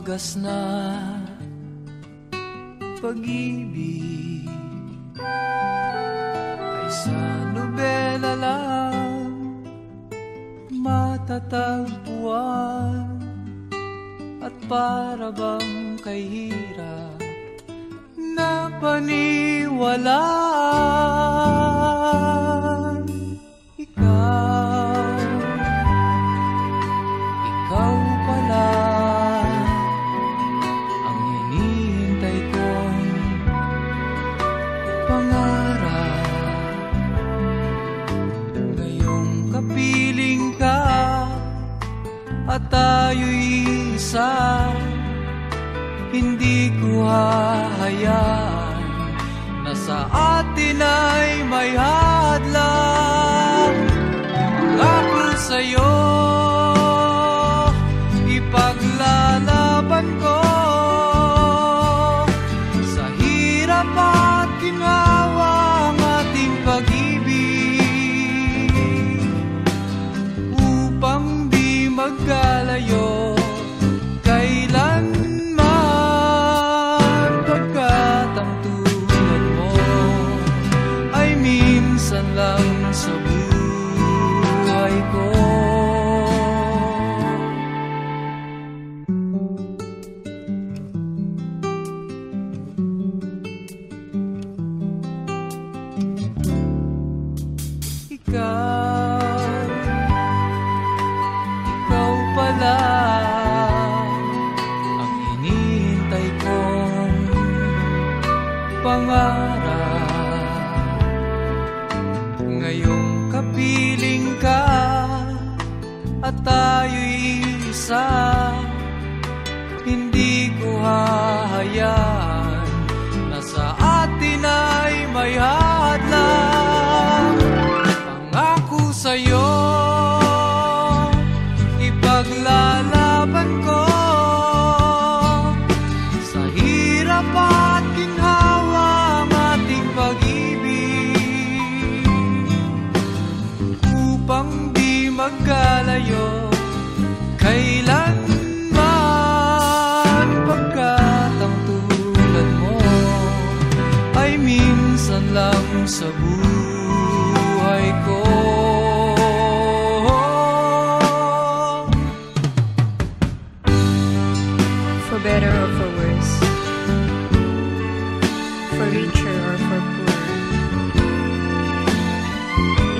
wagas na pag-ibig ay sa nobela lang matatagpuan, at para bang kay hirap na paniwalaan. Ikaw pala ang hinihintay kong pangarap. Ngayong kapiling ka at tayo'y isa, hindi ko hahayaan na sa atin ay may hadlang. Ako sa'yo ipaglalaban ko sa hirap at ginhawa ang ating pag-ibig, upang di magkalayo kailanman, pagkat ang tulad mo ay minsan lang sa buhay ko. Ikaw pala ang hinihintay kong pangarap. Ngayong kapiling ka at tayo'y isa, hindi ko hahayaan na sa atin ay may hadlang. Pangako sa'yo ipaglalaban ko sa hirap at ginhawa ang ating pag-ibig, upang di magkalayo kailanman, pagkat ang tulad mo ay minsan lang sa buhay ko. For better or for worse, for richer or for poor,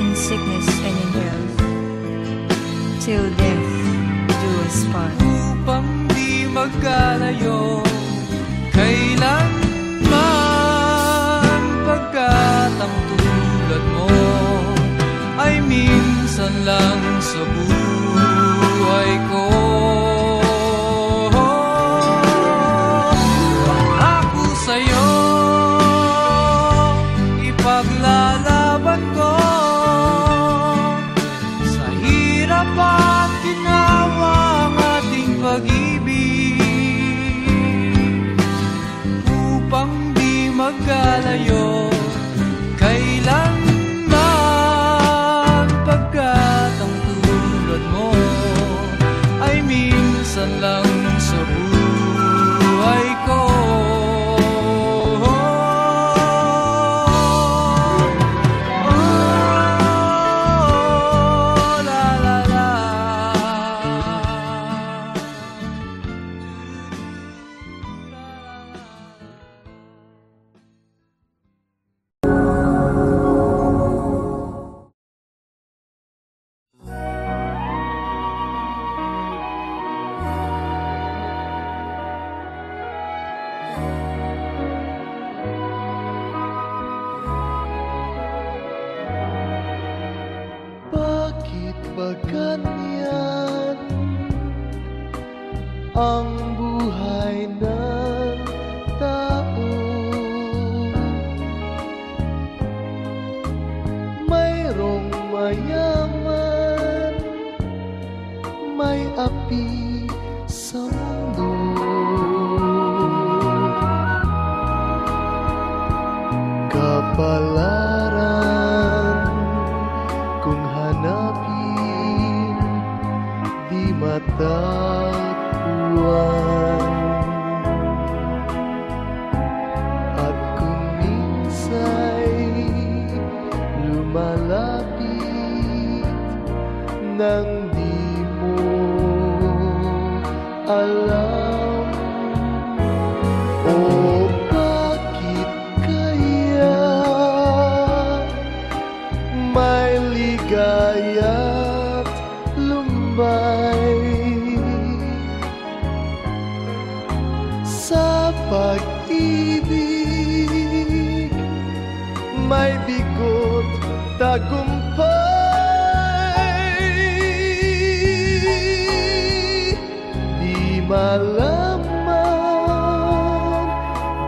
in sickness and in health, till death do us part. Upang di magkalayo kailanman, pagkat ang tulad mo ay minsan lang sa buhay ko. Pangako sa'yo ipaglalaban ko sa hirap at ginhawa ang ating pag-ibig, upang di magkalayo kailanman, pagkat ang tulad mo ay minsan lang sa buhay ko. Ganyan ang buhay ng tao, mayroong mayaman, may api sa mundo. Kapalaran kung hanapin, di matatagpuan. nang di mo alam. O bakit kaya may ligaya't lumbay sa pag-ibig, may bigot tagumpay. Di malaman,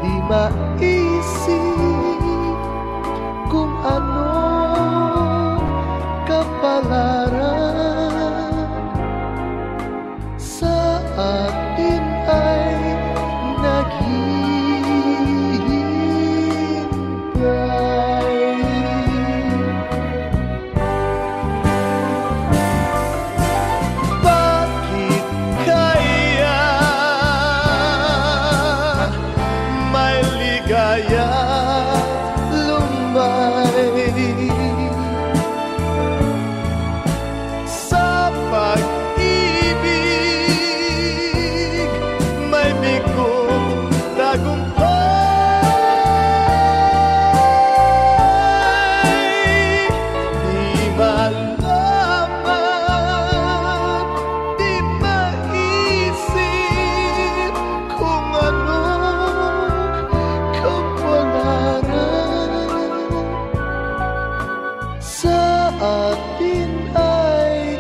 di maisip kung ano kapalaran sa atin ay naghihintay. Bakit kaya may ligaya lumbay sa pag-ibig, may bigot tagumpay. Di malaman, di maisip kung anong kapalaran sa atin ay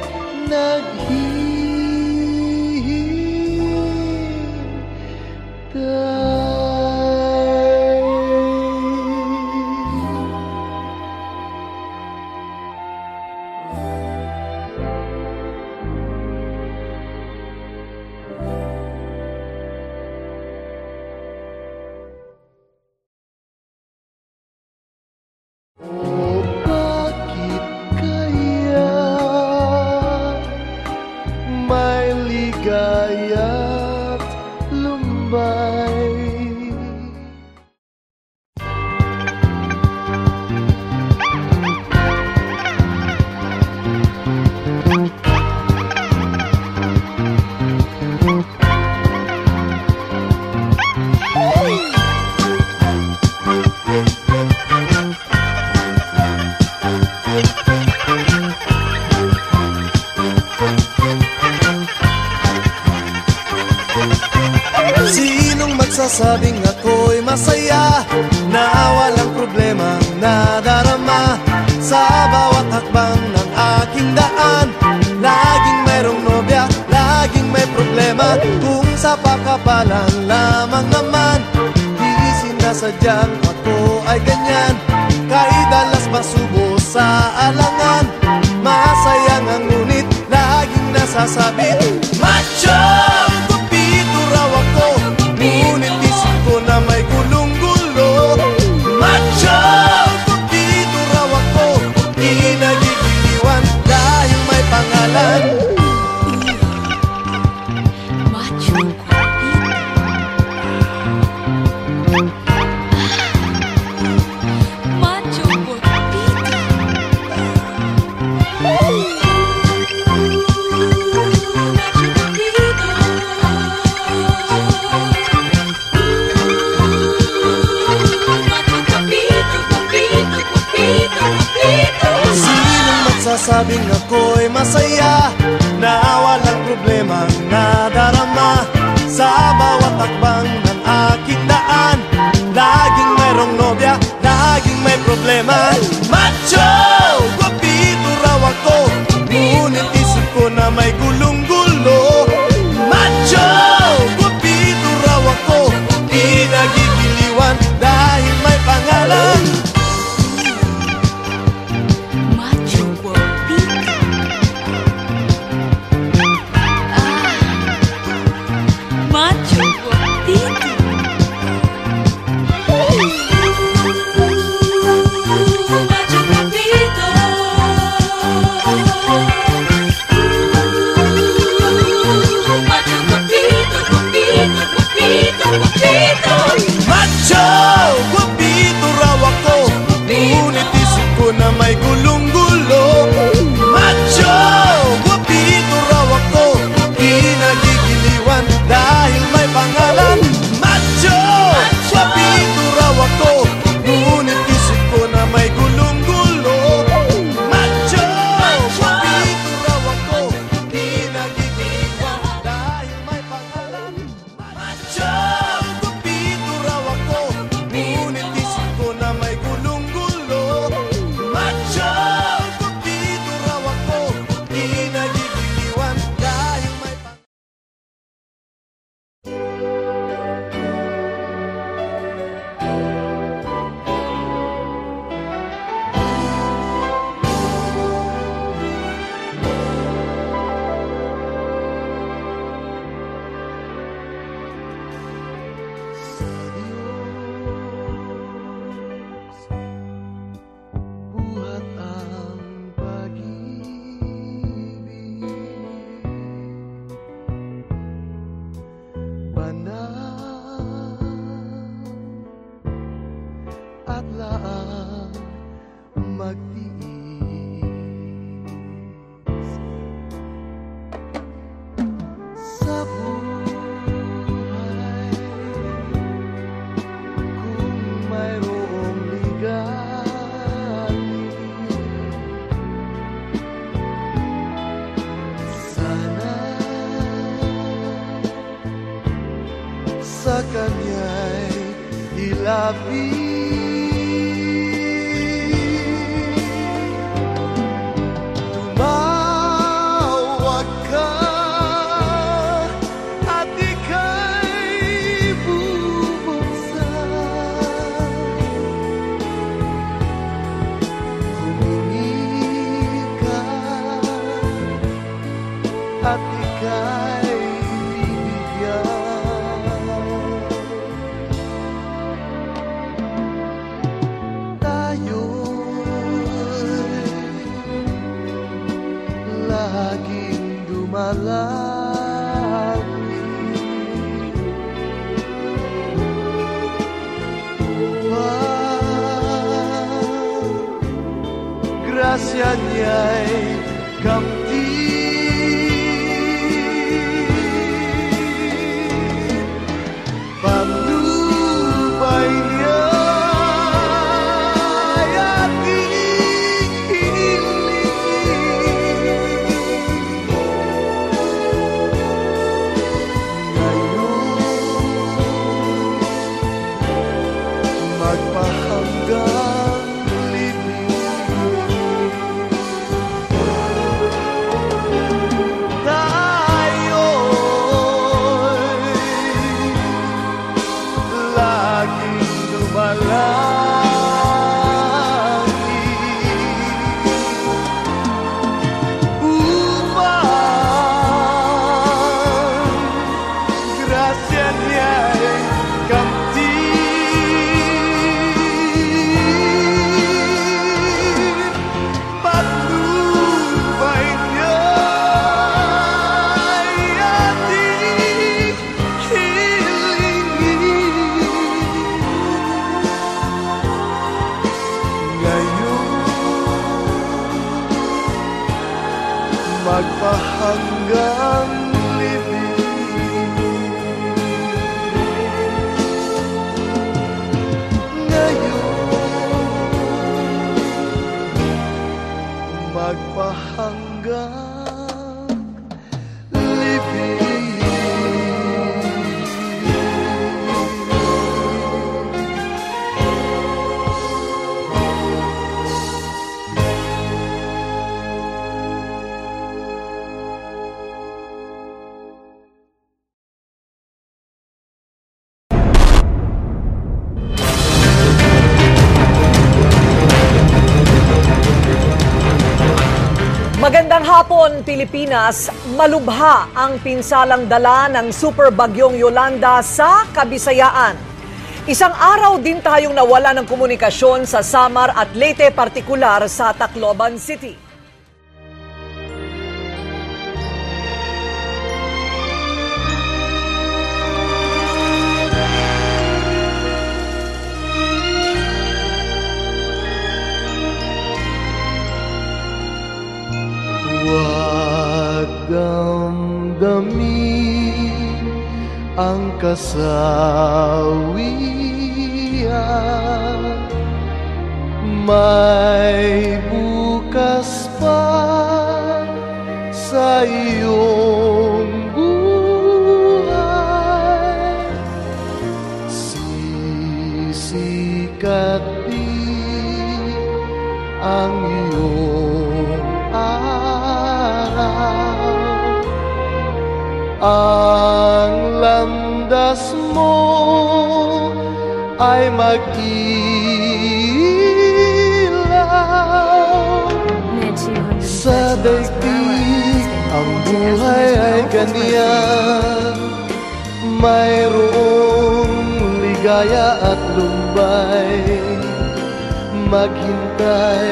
O bakit kaya may ligaya't lumbay? Sinong magsasabing ako'y masaya na walang problema nadarama sa bawat hakbang ng aking daan? Laging mayroong nobya, laging may problema. Kung sa pakapalan lamang naman, di sinasadyang ako ay ganyan. Kahit dalas masubo sa alangan, masaya nga ngunit laging nasasabit, macho! Ngunit isip ko na may gulong-gulo. Macho! Dito raw ako, di nagigiliwan dahil may pangalan. Macho Macho Sinong magsasabing ako'y masaya na walang problema nadarama sa bawat hakbang ng aking daan? Laging mayroong nobya, laging may problema. Macho! Guwapito raw ako, ngunit isip ko na may gulong-gulo. Macho! Guwapito raw ako, di nagigiliwan dahil may pangalan. Macho guapito. Macho guapito. Macho gabi. Tumawag ka at ika'y bubuksan. Humingi ka at ika'y bibigyan. Tayo'y laging dumalangin upang grasya niya'y kamtin. Patnubay niya'y ating hilingin. Ngayon, magpahanggang libing. Tayo'y laging dumalangin upang grasya niya'y kamtin. Patnubay niya'y ating hilingin. Ngayon, magpahanggang libing. Ngayon, magpahanggang libing. Magandang hapon, Pilipinas. Malubha ang pinsalang dala ng Super Bagyong Yolanda sa Kabisayaan. Isang araw din tayong nawala ng komunikasyon sa Samar at Leyte, partikular sa Tacloban City. Huwag damdamin ang kasawian. May bukas pa sa iyong buhay. Sisikat din ang iyong araw. Ang landas mo ay mag-ilaw. Sa daigdig ang buhay ay ganyan. Mayroong ligaya at lumbay. Maghintay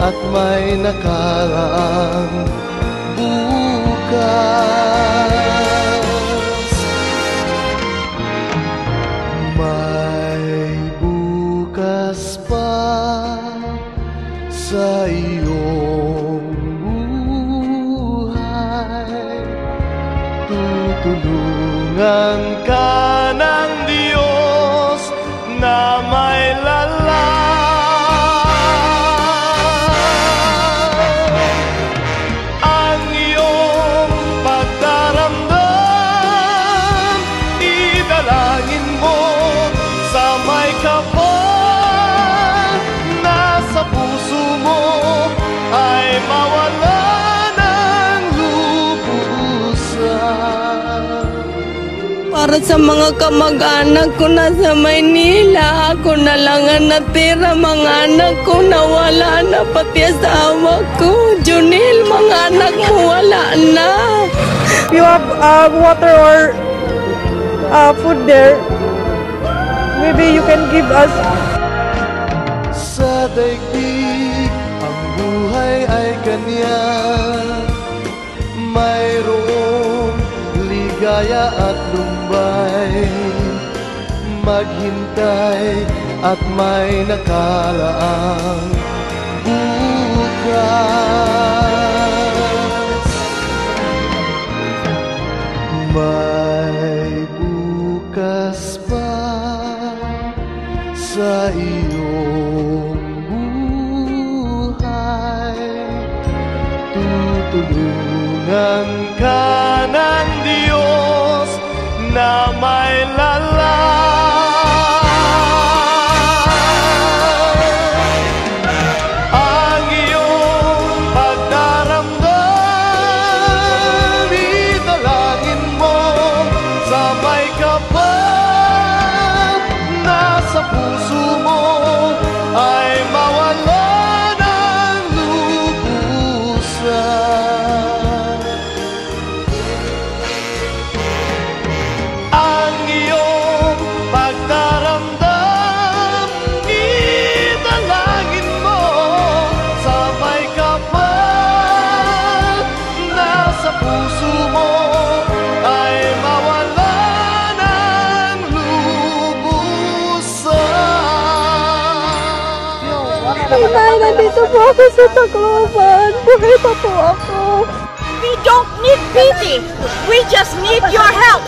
at may nakaraang bukas. May bukas pa sa iyong buhay. Tutulungan ka ng Diyos na may lalang. Ang iyong pagdaramdam, idalangin mo sa may kapal. para sa mga kamag-anak ko na sa Maynila. Ako na lang ang natira, mga anak ko nawala na, pati asawa ko. Junil, mga anak mo wala na. You have water or food there, maybe you can give us. Sa daigdig, ang buhay ay ganyan. Mayroong ligaya at lumbay, maghintay at may nakalaang bukas. May bukas pa sa iyong buhay, tutulungan ka ng Diyos na may ang iyong pagdaramdam, idalangin mo sa may kapal na sa puso mo ay mawala ng lubusan. Ang iyong pagdaramdam, idalangin mo sa may kapal na sa puso mo ay mawala ng lubusan. Inay, nandito po ako sa Tacloban. Buhay pa po ako. We don't need pity. We just need your help.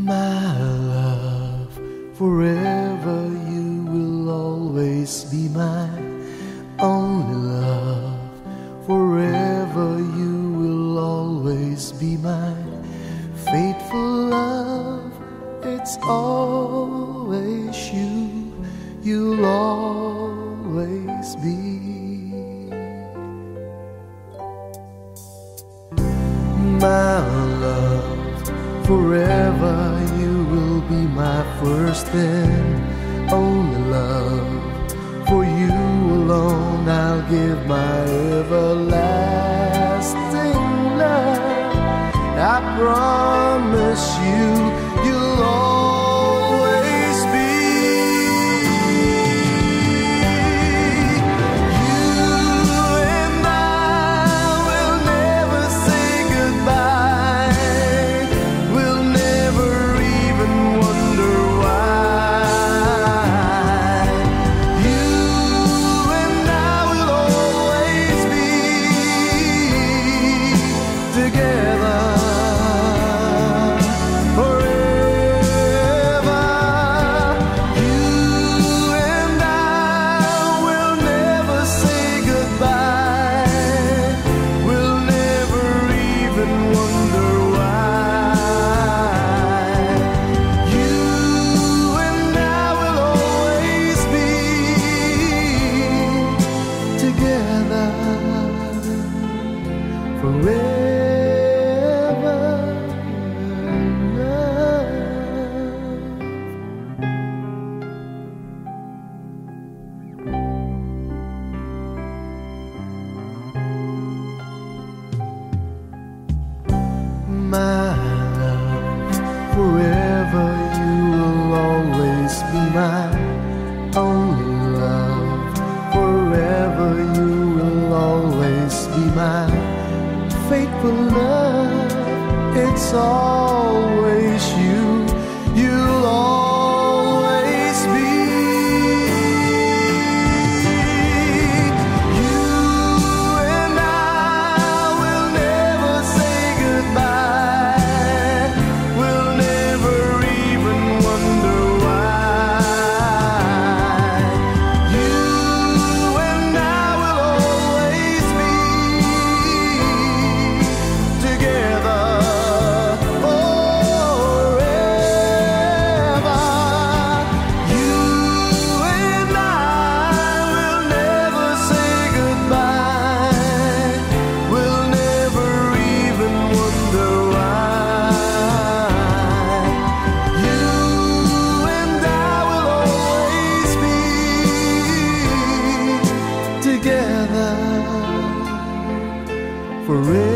My love, forever you will always be my only love. Forever you will always be my faithful love. It's always you, you'll always be. My love, forever you will be my first and only love. For you alone I'll give my everlasting love. I promise you, you'll always be. You and I will never say goodbye. We'll never even wonder why. You and I will always be together forever. You and I will never say goodbye. We'll never even wonder why. You and I will always be together forever. My love, forever you will always be my only love. Forever you will always be my faithful love. It's always you, you'll always be. You and I will never say goodbye. We'll never even wonder why. You and I will always be together forever.